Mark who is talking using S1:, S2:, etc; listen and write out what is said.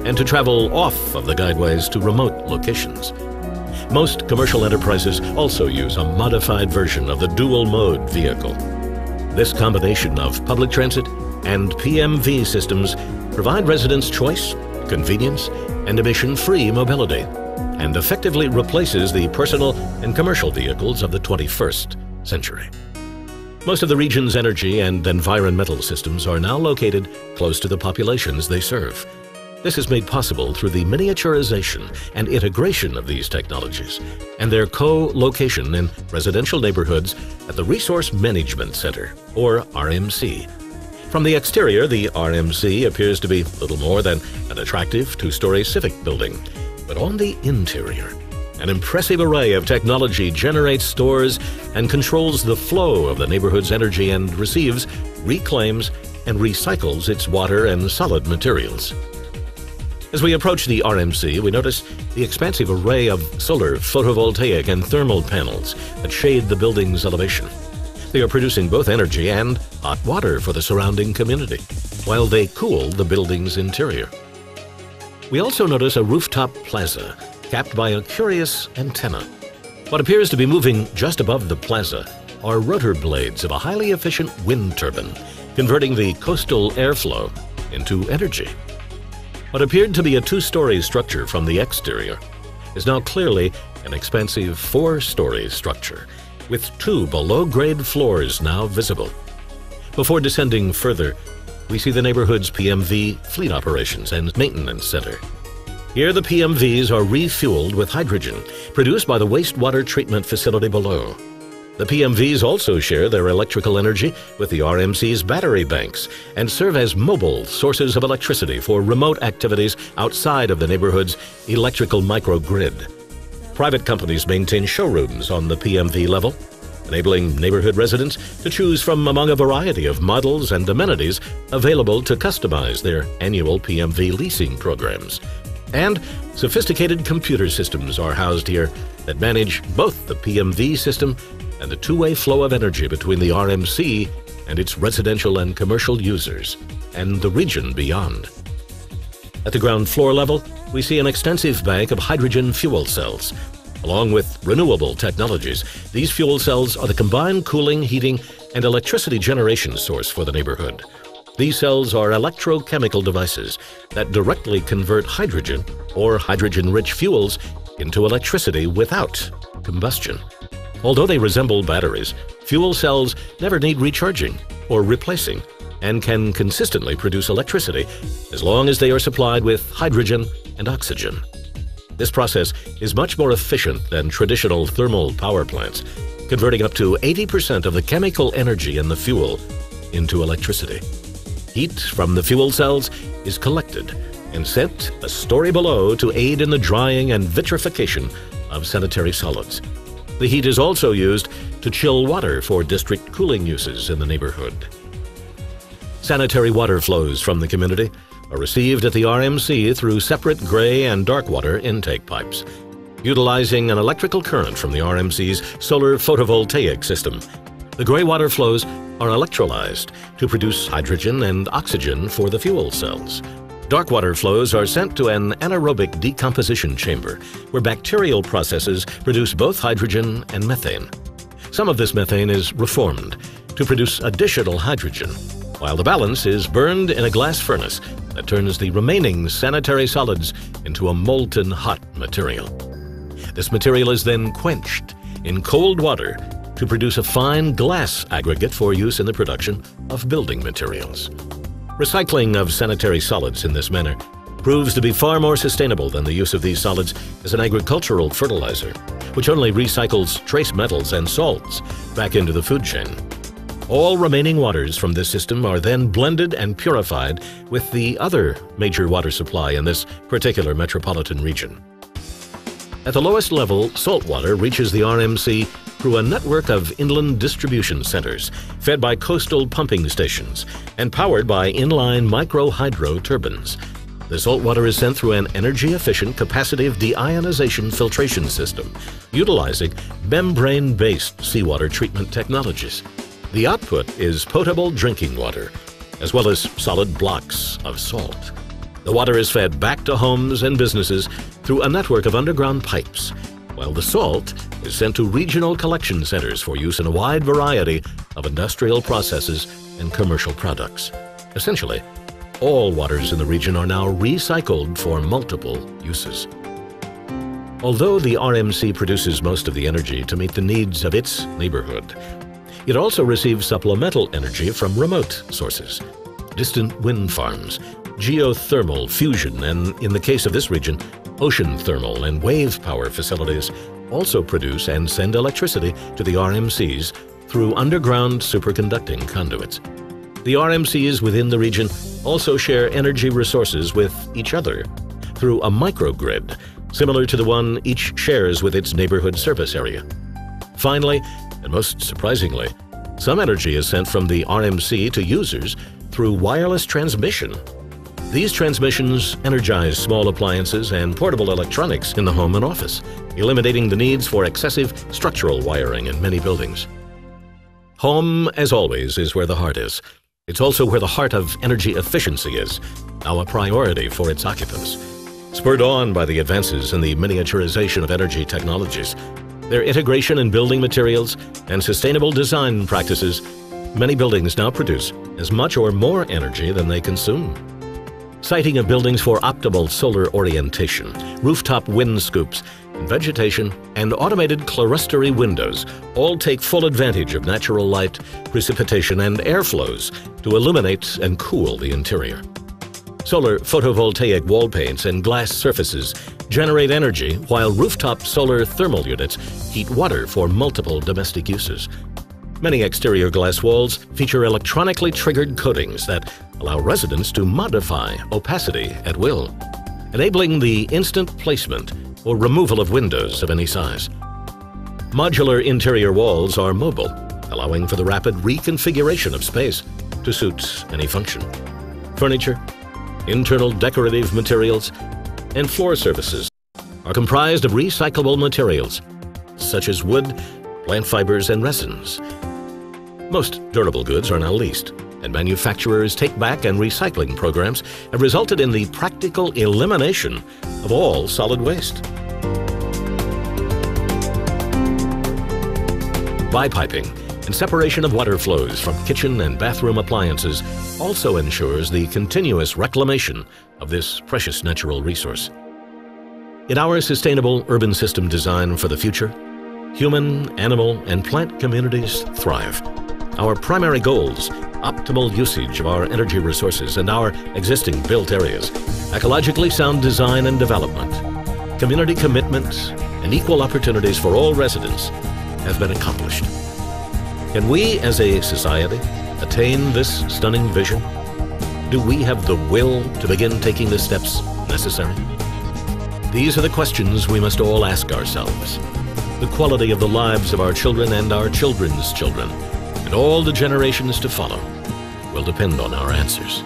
S1: and to travel off of the guideways to remote locations. Most commercial enterprises also use a modified version of the dual-mode vehicle. This combination of public transit and PMV systems provide residents choice, convenience, and emission-free mobility, and effectively replaces the personal and commercial vehicles of the 21st century. Most of the region's energy and environmental systems are now located close to the populations they serve. This is made possible through the miniaturization and integration of these technologies and their co-location in residential neighborhoods at the Resource Management Center, or RMC. From the exterior, the RMC appears to be little more than an attractive two-story civic building. But on the interior, an impressive array of technology generates, stores, and controls the flow of the neighborhood's energy and receives, reclaims, and recycles its water and solid materials. As we approach the RMC, we notice the expansive array of solar, photovoltaic, and thermal panels that shade the building's elevation. They are producing both energy and hot water for the surrounding community, while they cool the building's interior. We also notice a rooftop plaza capped by a curious antenna. What appears to be moving just above the plaza are rotor blades of a highly efficient wind turbine, converting the coastal airflow into energy. What appeared to be a two-story structure from the exterior is now clearly an expansive four-story structure, with two below-grade floors now visible. Before descending further, we see the neighborhood's PMV fleet operations and maintenance center. Here the PMVs are refueled with hydrogen, produced by the wastewater treatment facility below. The PMVs also share their electrical energy with the RMC's battery banks and serve as mobile sources of electricity for remote activities outside of the neighborhood's electrical microgrid. Private companies maintain showrooms on the PMV level, enabling neighborhood residents to choose from among a variety of models and amenities available to customize their annual PMV leasing programs. And sophisticated computer systems are housed here that manage both the PMV system and the two-way flow of energy between the RMC and its residential and commercial users, and the region beyond. At the ground floor level, we see an extensive bank of hydrogen fuel cells. Along with renewable technologies, these fuel cells are the combined cooling, heating, and electricity generation source for the neighborhood. These cells are electrochemical devices that directly convert hydrogen or hydrogen-rich fuels into electricity without combustion. Although they resemble batteries, fuel cells never need recharging or replacing and can consistently produce electricity as long as they are supplied with hydrogen and oxygen. This process is much more efficient than traditional thermal power plants, converting up to 80% of the chemical energy in the fuel into electricity. Heat from the fuel cells is collected and sent a story below to aid in the drying and vitrification of sanitary solids. The heat is also used to chill water for district cooling uses in the neighborhood. Sanitary water flows from the community are received at the RMC through separate gray and dark water intake pipes. Utilizing an electrical current from the RMC's solar photovoltaic system, the gray water flows are electrolyzed to produce hydrogen and oxygen for the fuel cells. Dark water flows are sent to an anaerobic decomposition chamber, where bacterial processes produce both hydrogen and methane. Some of this methane is reformed to produce additional hydrogen, while the balance is burned in a glass furnace that turns the remaining sanitary solids into a molten hot material. This material is then quenched in cold water to produce a fine glass aggregate for use in the production of building materials. Recycling of sanitary solids in this manner proves to be far more sustainable than the use of these solids as an agricultural fertilizer, which only recycles trace metals and salts back into the food chain. All remaining waters from this system are then blended and purified with the other major water supply in this particular metropolitan region. At the lowest level, salt water reaches the RMC through a network of inland distribution centers fed by coastal pumping stations and powered by inline micro-hydro turbines. The salt water is sent through an energy-efficient capacitive deionization filtration system utilizing membrane-based seawater treatment technologies. The output is potable drinking water, as well as solid blocks of salt. The water is fed back to homes and businesses through a network of underground pipes, while the salt is sent to regional collection centers for use in a wide variety of industrial processes and commercial products. Essentially, all waters in the region are now recycled for multiple uses. Although the RMC produces most of the energy to meet the needs of its neighborhood, it also receives supplemental energy from remote sources, distant wind farms, geothermal, fusion, and in the case of this region, ocean thermal and wave power facilities also produce and send electricity to the RMCs through underground superconducting conduits. The RMCs within the region also share energy resources with each other through a microgrid, similar to the one each shares with its neighborhood service area. Finally, and most surprisingly, some energy is sent from the RMC to users through wireless transmission. These transmissions energize small appliances and portable electronics in the home and office, eliminating the needs for excessive structural wiring in many buildings. Home, as always, is where the heart is. It's also where the heart of energy efficiency is, now a priority for its occupants. Spurred on by the advances in the miniaturization of energy technologies, their integration in building materials, and sustainable design practices, many buildings now produce as much or more energy than they consume. Siting of buildings for optimal solar orientation, rooftop wind scoops, and vegetation, and automated clerestory windows all take full advantage of natural light, precipitation, and airflows to illuminate and cool the interior. Solar photovoltaic wall paints and glass surfaces generate energy, while rooftop solar thermal units heat water for multiple domestic uses. Many exterior glass walls feature electronically triggered coatings that allow residents to modify opacity at will, enabling the instant placement or removal of windows of any size. Modular interior walls are mobile, allowing for the rapid reconfiguration of space to suit any function. Furniture, internal decorative materials, and floor surfaces are comprised of recyclable materials, such as wood, plant fibers, and resins. Most durable goods are now leased, and manufacturers' take-back and recycling programs have resulted in the practical elimination of all solid waste. Bypiping and separation of water flows from kitchen and bathroom appliances also ensures the continuous reclamation of this precious natural resource. In our sustainable urban system design for the future, human, animal, and plant communities thrive. Our primary goals: optimal usage of our energy resources and our existing built areas, ecologically sound design and development, community commitment, and equal opportunities for all residents have been accomplished. Can we as a society attain this stunning vision? Do we have the will to begin taking the steps necessary? These are the questions we must all ask ourselves. The quality of the lives of our children and our children's children, and all the generations to follow, will depend on our answers.